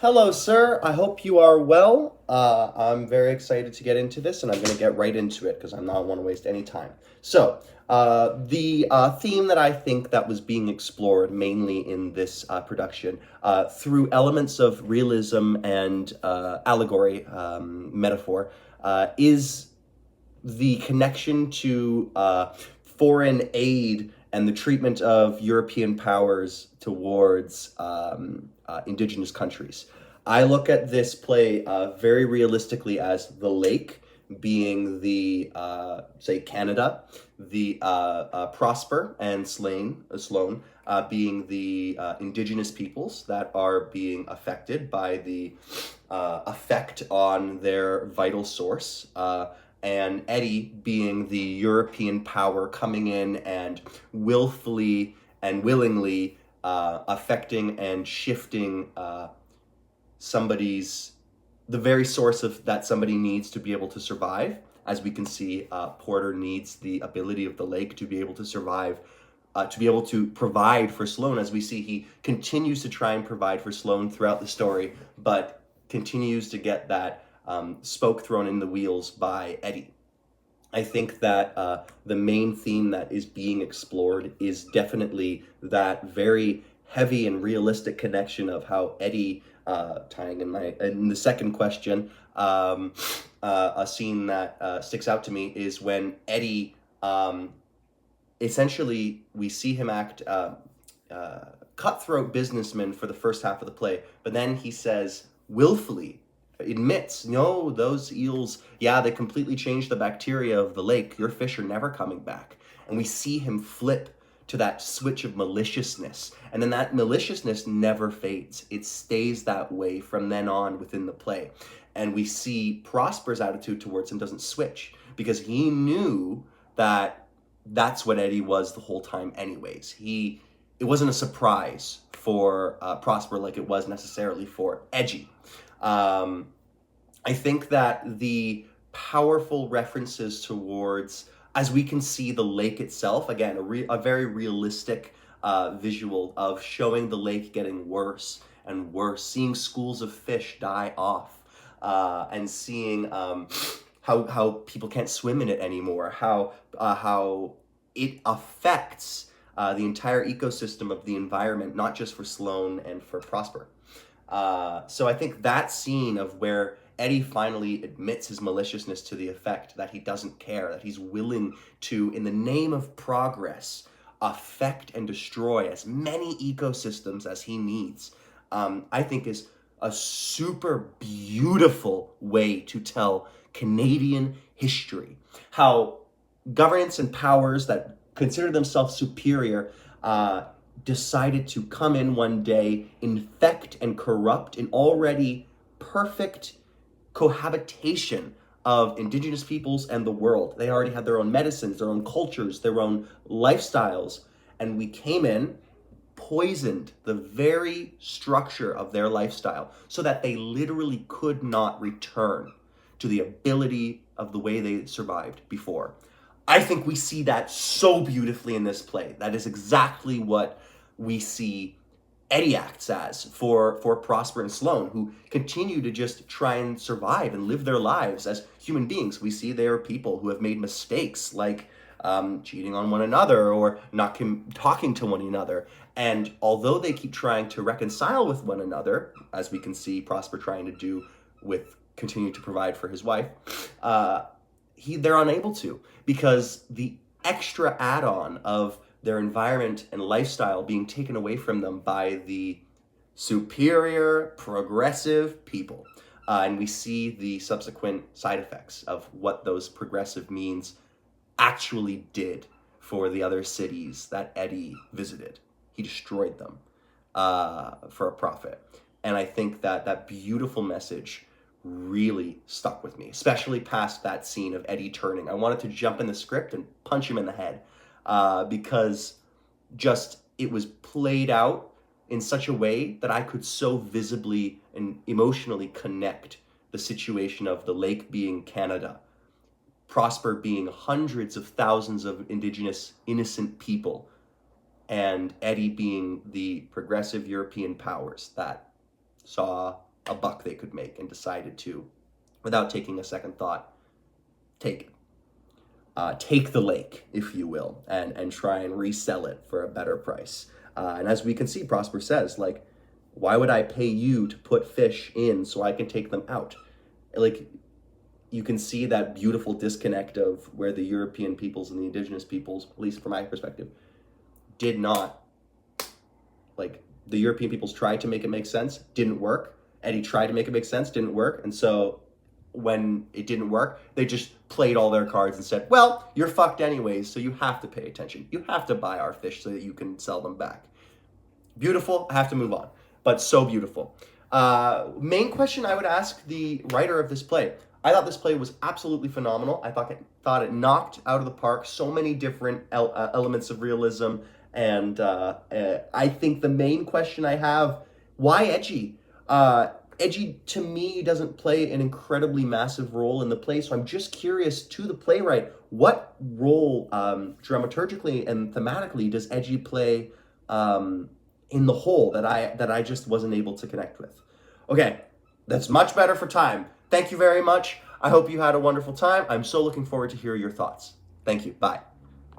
Hello, sir. I hope you are well. I'm very excited to get into this, and I'm going to get right into it because I'm not want to waste any time. So, the theme that I think that was being explored mainly in this production through elements of realism and allegory, metaphor, is the connection to foreign aid and the treatment of European powers towards indigenous countries. I look at this play very realistically as the lake being the, say, Canada, the Prosper and Sloan being the indigenous peoples that are being affected by the effect on their vital source. And Eddie being the European power coming in and willfully and willingly affecting and shifting somebody's the very source of that somebody needs to be able to survive. As we can see, Porter needs the ability of the lake to be able to survive, to be able to provide for Sloan. As we see, he continues to try and provide for Sloan throughout the story, but continues to get that spoke thrown in the wheels by Eddie. I think that the main theme that is being explored is definitely that very heavy and realistic connection of how Eddie, tying in the second question, a scene that sticks out to me is when Eddie, essentially, we see him act cutthroat businessman for the first half of the play, but then he says willfully admits, no, those eels, yeah, they completely changed the bacteria of the lake. Your fish are never coming back. And we see him flip to that switch of maliciousness. And then that maliciousness never fades. It stays that way from then on within the play. And we see Prosper's attitude towards him doesn't switch because he knew that that's what Eddie was the whole time anyways. It wasn't a surprise for Prosper like it was necessarily for Edgy. I think that the powerful references towards, as we can see the lake itself, again, a very realistic visual of showing the lake getting worse and worse, seeing schools of fish die off, and seeing how people can't swim in it anymore, how it affects the entire ecosystem of the environment, not just for Sloan and for Prosper. So I think that scene of where Eddie finally admits his maliciousness to the effect that he doesn't care, that he's willing to, in the name of progress, affect and destroy as many ecosystems as he needs, I think is a super beautiful way to tell Canadian history. How governance and powers that consider themselves superior decided to come in one day, infect and corrupt an already perfect cohabitation of indigenous peoples and the world. They already had their own medicines, their own cultures, their own lifestyles, and we came in, poisoned the very structure of their lifestyle so that they literally could not return to the ability of the way they survived before. I think we see that so beautifully in this play. That is exactly what we see Eddie acts as for Prosper and Sloan, who continue to just try and survive and live their lives as human beings. We see they are people who have made mistakes like cheating on one another or not talking to one another. And although they keep trying to reconcile with one another, as we can see Prosper trying to do with continuing to provide for his wife, they're unable to, because the extra add-on of their environment and lifestyle being taken away from them by the superior, progressive people. And we see the subsequent side effects of what those progressive means actually did for the other cities that Eddie visited. He destroyed them for a profit. And I think that that beautiful message really stuck with me, especially past that scene of Eddie turning. I wanted to jump in the script and punch him in the head because just it was played out in such a way that I could so visibly and emotionally connect the situation of the lake being Canada, Prosper being hundreds of thousands of indigenous innocent people, and Eddie being the progressive European powers that saw a buck they could make and decided to, without taking a second thought, take it. Take the lake, if you will, and try and resell it for a better price. And as we can see, Prosper says, like, why would I pay you to put fish in so I can take them out? Like, you can see that beautiful disconnect of where the European peoples and the indigenous peoples, at least from my perspective, did not, like, the European peoples tried to make it make sense, didn't work. Eddie tried to make it make sense, didn't work. And so when it didn't work, they just played all their cards and said, well, you're fucked anyways, so you have to pay attention. You have to buy our fish so that you can sell them back. Beautiful. I have to move on, but so beautiful. Main question I would ask the writer of this play. I thought this play was absolutely phenomenal. I thought it knocked out of the park so many different elements of realism. And I think the main question I have, why edgy? Edgy, to me, doesn't play an incredibly massive role in the play, so I'm just curious to the playwright, what role dramaturgically and thematically does edgy play in the whole that I just wasn't able to connect with? Okay, that's much better for time. Thank you very much. I hope you had a wonderful time. I'm so looking forward to hear your thoughts. Thank you. Bye.